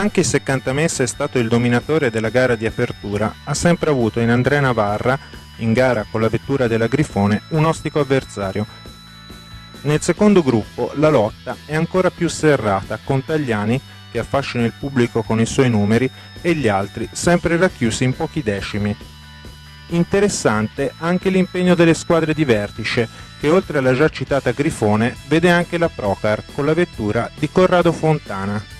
Anche se Cantamessa è stato il dominatore della gara di apertura, ha sempre avuto in Andrea Navarra, in gara con la vettura della Grifone, un ostico avversario. Nel secondo gruppo la lotta è ancora più serrata, con Tagliani che affascina il pubblico con i suoi numeri e gli altri sempre racchiusi in pochi decimi. Interessante anche l'impegno delle squadre di vertice, che oltre alla già citata Grifone vede anche la Procar con la vettura di Corrado Fontana.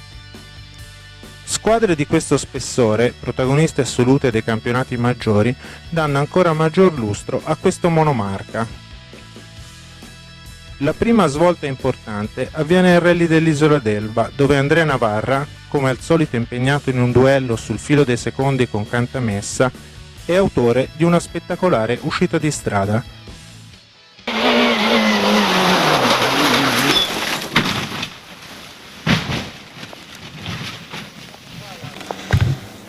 Squadre di questo spessore, protagoniste assolute dei campionati maggiori, danno ancora maggior lustro a questo monomarca. La prima svolta importante avviene al Rally dell'Isola d'Elba, dove Andrea Navarra, come al solito impegnato in un duello sul filo dei secondi con Cantamessa, è autore di una spettacolare uscita di strada.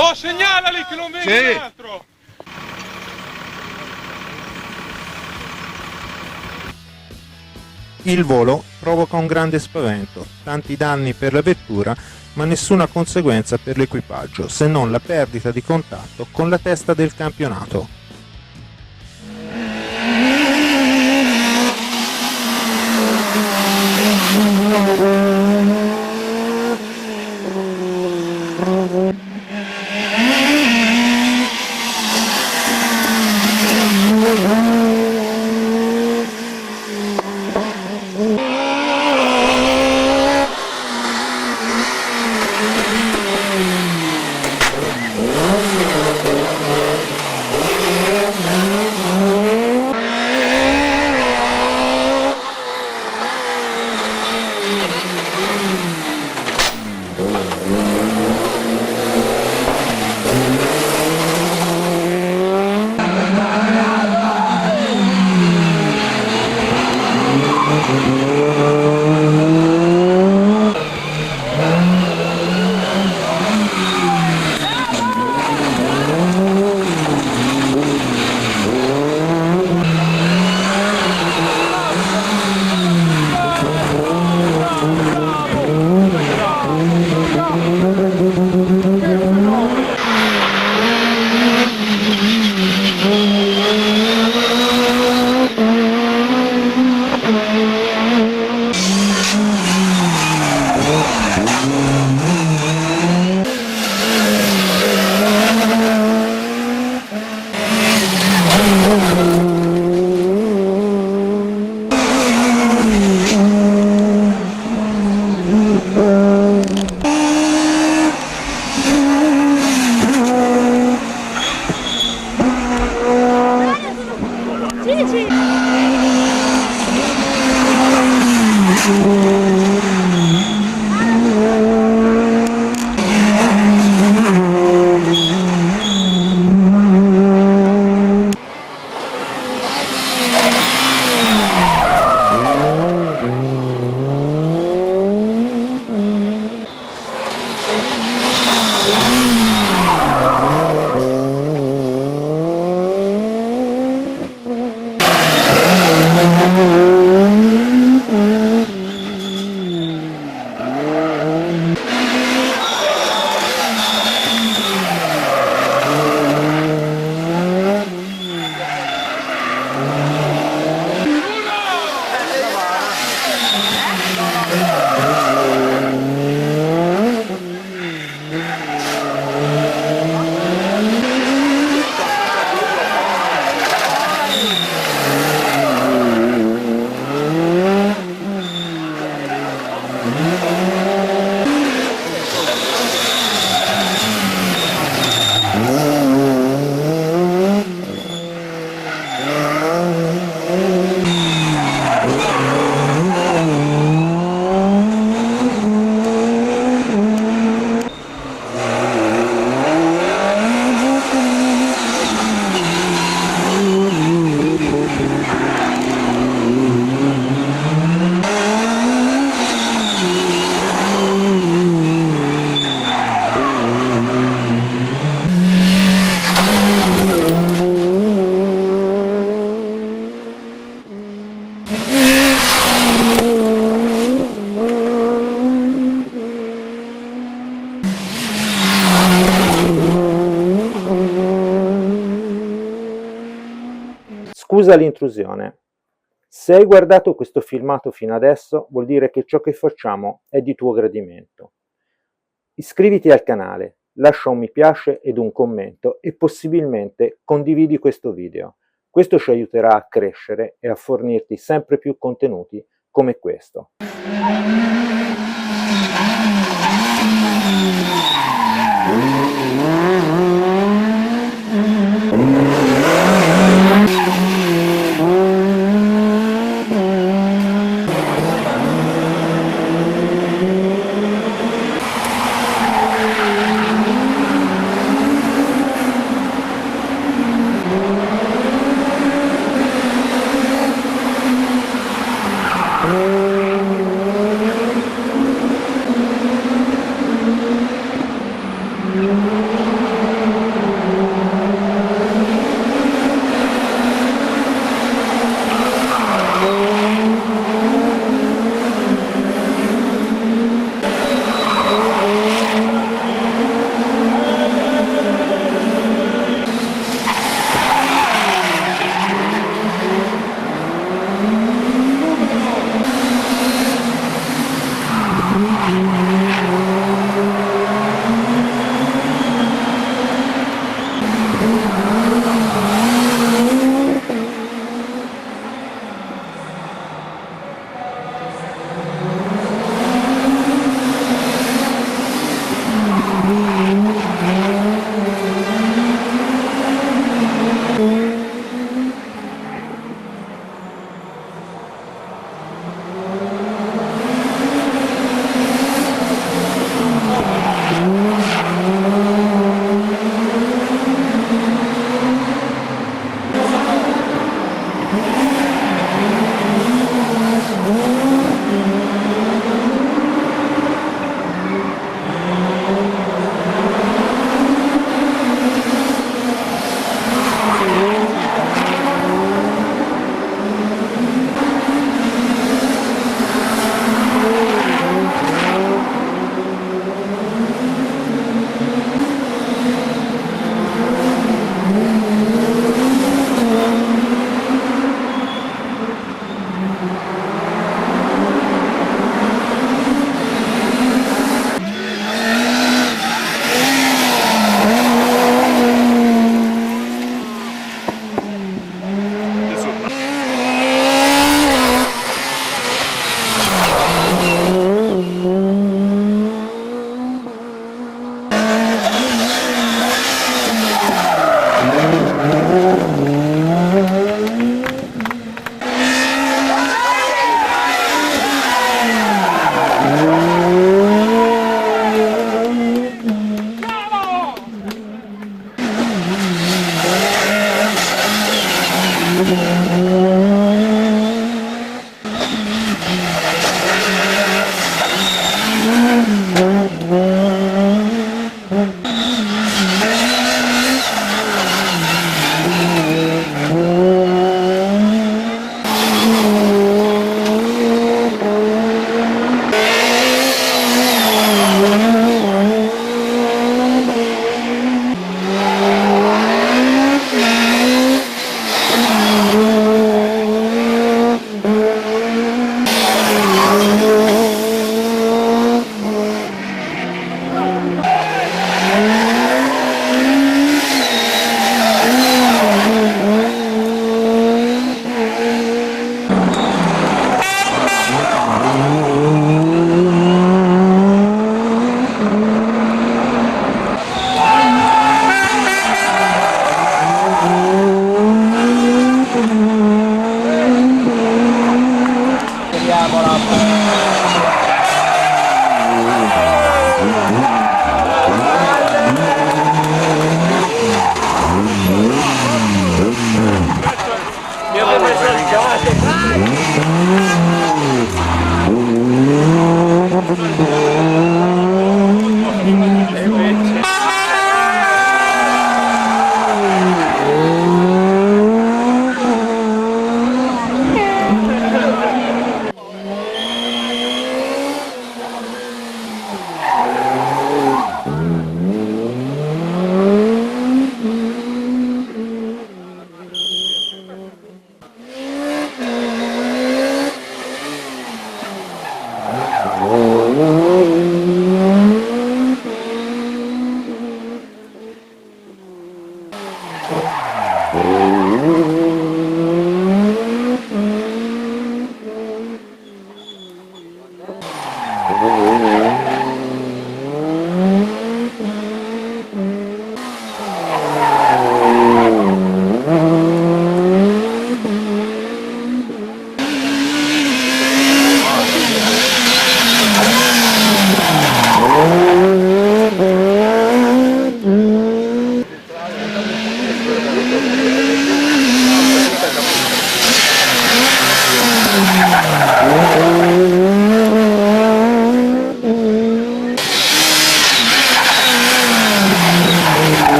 Oh, segnalali che non vedi un altro! Il volo provoca un grande spavento, tanti danni per la vettura, ma nessuna conseguenza per l'equipaggio, se non la perdita di contatto con la testa del campionato. Scusa l'intrusione. Se hai guardato questo filmato fino adesso, vuol dire che ciò che facciamo è di tuo gradimento. Iscriviti al canale, lascia un mi piace ed un commento e possibilmente condividi questo video. Questo ci aiuterà a crescere e a fornirti sempre più contenuti come questo.